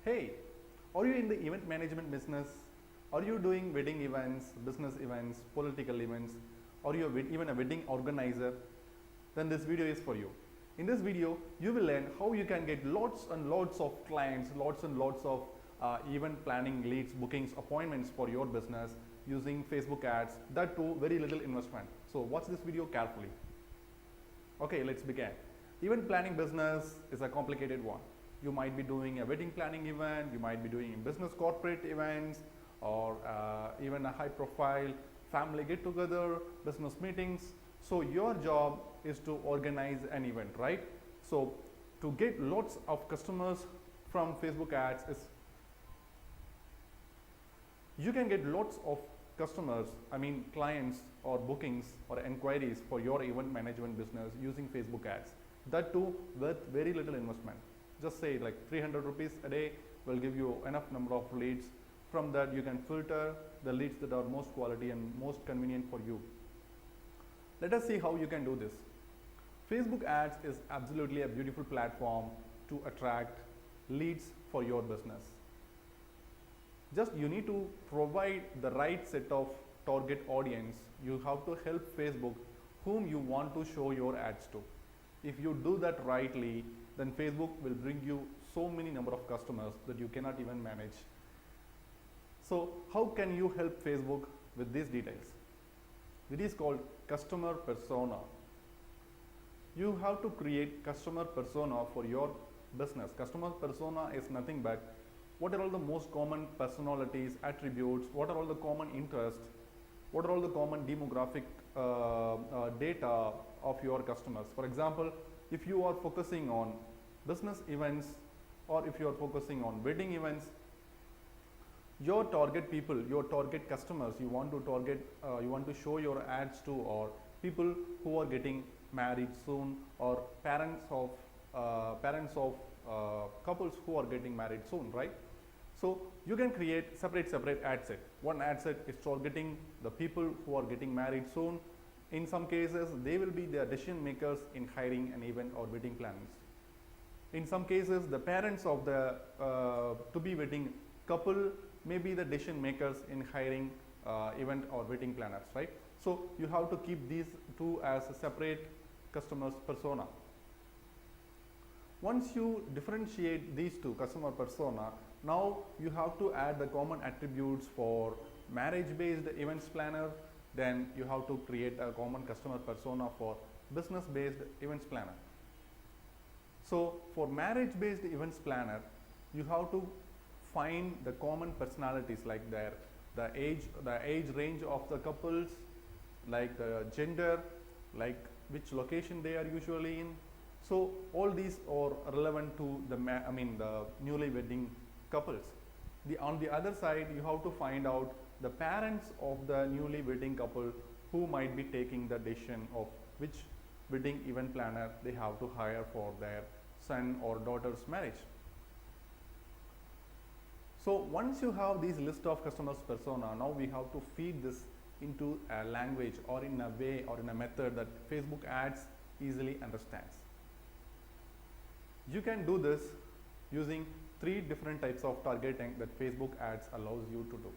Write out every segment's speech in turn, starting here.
Hey, are you in the event management business? Are you doing wedding events, business events, political events? Are you even a wedding organizer? Then this video is for you. In this video, you will learn how you can get lots and lots of clients, lots and lots of event planning leads, bookings, appointments for your business using Facebook ads, that too very little investment. So watch this video carefully. Okay, let's begin. Event planning business is a complicated one. You might be doing a wedding planning event, you might be doing business corporate events, or even a high profile family get together, business meetings. So your job is to organize an event, right? So to get lots of customers from Facebook ads is, you can get lots of customers, clients or bookings or inquiries for your event management business using Facebook ads. That too with very little investment. Just say like 300 rupees a day will give you enough number of leads. From that you can filter the leads that are most quality and most convenient for you. Let us see how you can do this. Facebook ads is absolutely a beautiful platform to attract leads for your business. Just you need to provide the right set of target audience. You have to help Facebook whom you want to show your ads to. If you do that rightly, then Facebook will bring you so many number of customers that you cannot even manage. So how can you help Facebook with these details? It is called customer persona. You have to create customer persona for your business. Customer persona is nothing but what are all the most common personalities, attributes, what are all the common interests, what are all the common demographic data of your customers. For example, if you are focusing on business events or if you are focusing on wedding events, your target people, your target customers you want to target, you want to show your ads to, or people who are getting married soon, or parents of couples who are getting married soon, right? So you can create separate ad set. One ad set is targeting the people who are getting married soon. In some cases, they will be the decision makers in hiring an event or wedding planners. In some cases, the parents of the to be wedding couple may be the decision makers in hiring event or wedding planners, right? So you have to keep these two as a separate customers persona. Once you differentiate these two customer persona, now you have to add the common attributes for marriage based events planner. Then you have to create a common customer persona for business based events planner. So for marriage based events planner, you have to find the common personalities, like the age range of the couples, like the gender, like which location they are usually in. So all these are relevant to the newly wedding couples. On the other side, you have to find out the parents of the newly wedding couple who might be taking the decision of which wedding event planner they have to hire for their son or daughter's marriage. So once you have these list of customers persona, now we have to feed this into a language or in a way or in a method that Facebook ads easily understands. You can do this using 3 different types of targeting that Facebook ads allows you to do.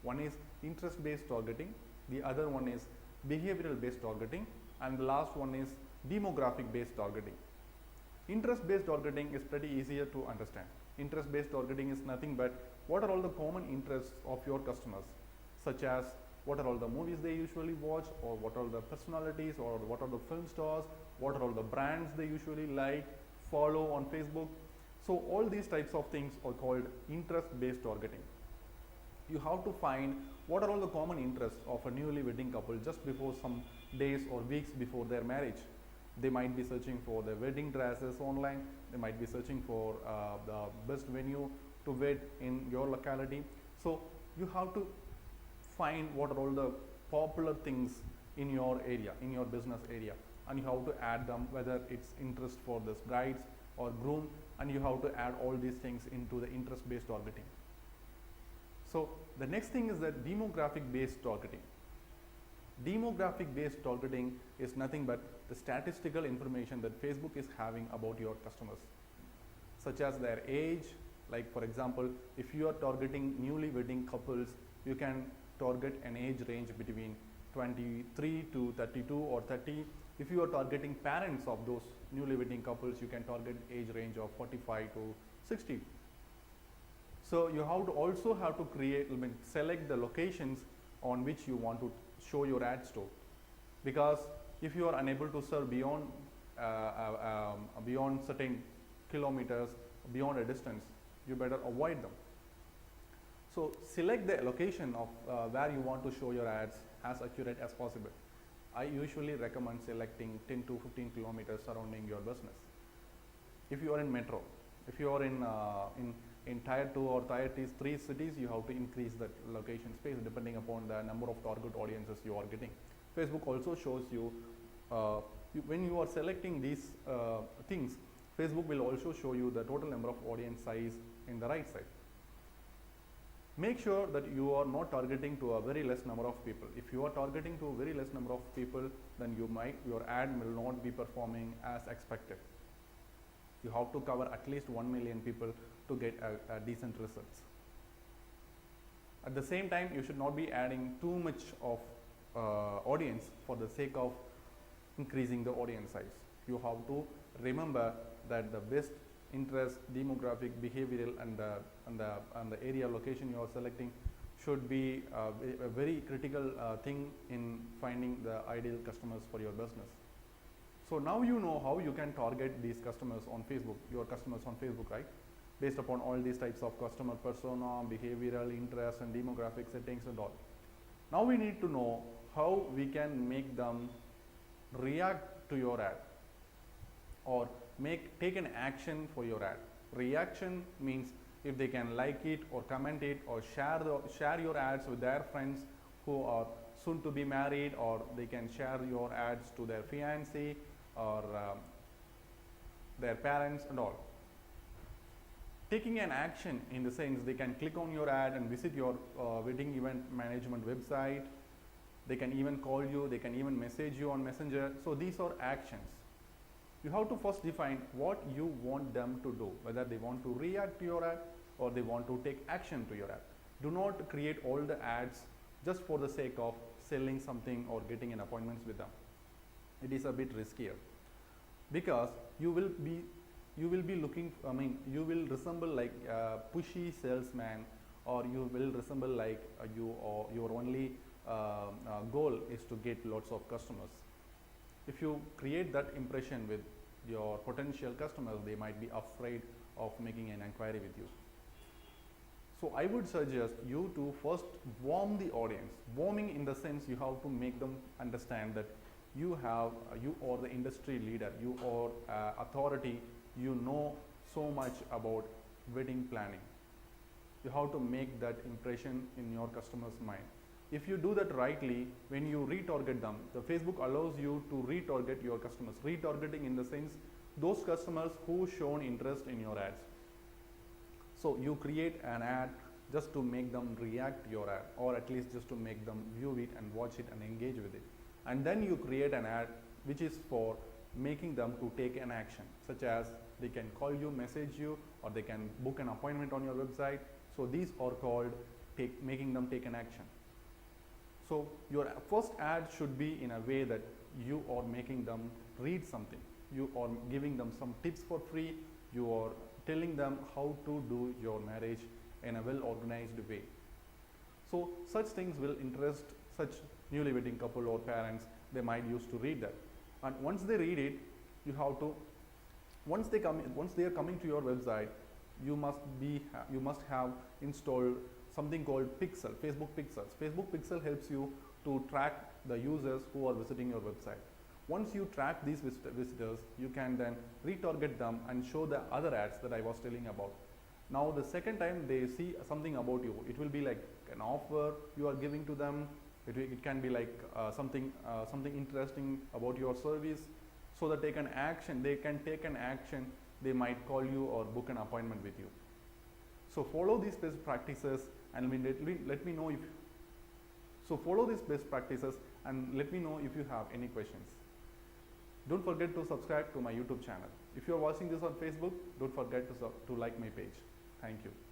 One is interest based targeting, the other one is behavioral based targeting, and the last one is demographic based targeting. Interest based targeting is pretty easier to understand. Interest based targeting is nothing but what are all the common interests of your customers, such as what are all the movies they usually watch, or what are the personalities, or what are the film stars, what are all the brands they usually like, follow on Facebook. So all these types of things are called interest based targeting. You have to find what are all the common interests of a newly wedding couple just before some days or weeks before their marriage. They might be searching for their wedding dresses online, they might be searching for the best venue to wed in your locality. So you have to find what are all the popular things in your area, in your business area, and you have to add them, whether it's interest for this brides or groom, and you have to add all these things into the interest based targeting. So the next thing is that demographic based targeting. Demographic based targeting is nothing but the statistical information that Facebook is having about your customers, such as their age, Like for example, if you are targeting newly wedding couples, you can target an age range between 23 to 32 or 30. If you are targeting parents of those newly wedding couples, you can target age range of 45 to 60. So you have to also have to create, select the locations on which you want to show your ads to, because if you are unable to serve beyond certain kilometers, beyond a distance, you better avoid them. So select the location of where you want to show your ads as accurate as possible. I usually recommend selecting 10 to 15 kilometers surrounding your business. If you are in metro, if you are in tier 2 or tier 3 cities, you have to increase that location space depending upon the number of target audiences you are getting. Facebook also shows you, when you are selecting these things, Facebook will also show you the total number of audience size in the right side. Make sure that you are not targeting to a very less number of people. If you are targeting to a very less number of people, then your ad will not be performing as expected. You have to cover at least 1 million people to get a decent results. At the same time, you should not be adding too much of audience for the sake of increasing the audience size. You have to remember that the best interest, demographic, behavioral, and the area location you are selecting should be a very critical thing in finding the ideal customers for your business. So now you know how you can target these customers on Facebook, your customers on Facebook, right? Based upon all these types of customer persona, behavioral, interest, and demographic settings and all. Now we need to know how we can make them react to your ad, or take an action for your ad. Reaction means if they can like it or comment it or share your ads with their friends who are soon to be married, or they can share your ads to their fiancé or their parents and all. Taking an action in the sense they can click on your ad and visit your wedding event management website. They can even call you, they can even message you on Messenger. So these are actions. You have to first define what you want them to do, whether they want to react to your ad or they want to take action to your ad. Do not create all the ads just for the sake of selling something or getting an appointment with them. It is a bit riskier, because you will be looking, you will resemble like a pushy salesman, or you will resemble like your only goal is to get lots of customers. If you create that impression with your potential customers, they might be afraid of making an inquiry with you. So I would suggest you to first warm the audience. Warming in the sense you have to make them understand that you are the industry leader, you are authority, you know so much about wedding planning. You have to make that impression in your customer's mind. If you do that rightly, when you retarget them, the Facebook allows you to retarget your customers. Retargeting in the sense, those customers who shown interest in your ads. So you create an ad just to make them react to your ad, or at least just to make them view it and watch it and engage with it. And then you create an ad which is for making them to take an action, such as they can call you, message you, or they can book an appointment on your website. So these are called making them take an action. So your first ad should be in a way that you are making them read something. You are giving them some tips for free. You are telling them how to do your marriage in a well organized way. So such things will interest such newly wedding couple or parents. They might used to read that. And once they read it, you have to, once they are coming to your website, you must have installed something called Pixel, Facebook Pixels. Facebook Pixel helps you to track the users who are visiting your website. Once you track these visitors, you can then retarget them and show the other ads that I was telling about. Now the second time they see something about you, it will be like an offer you are giving to them. It can be like something interesting about your service, so that they can take an action. They might call you or book an appointment with you. So follow these best practices and let me know if you have any questions. Don't forget to subscribe to my YouTube channel. If you are watching this on Facebook, don't forget to like my page. Thank you.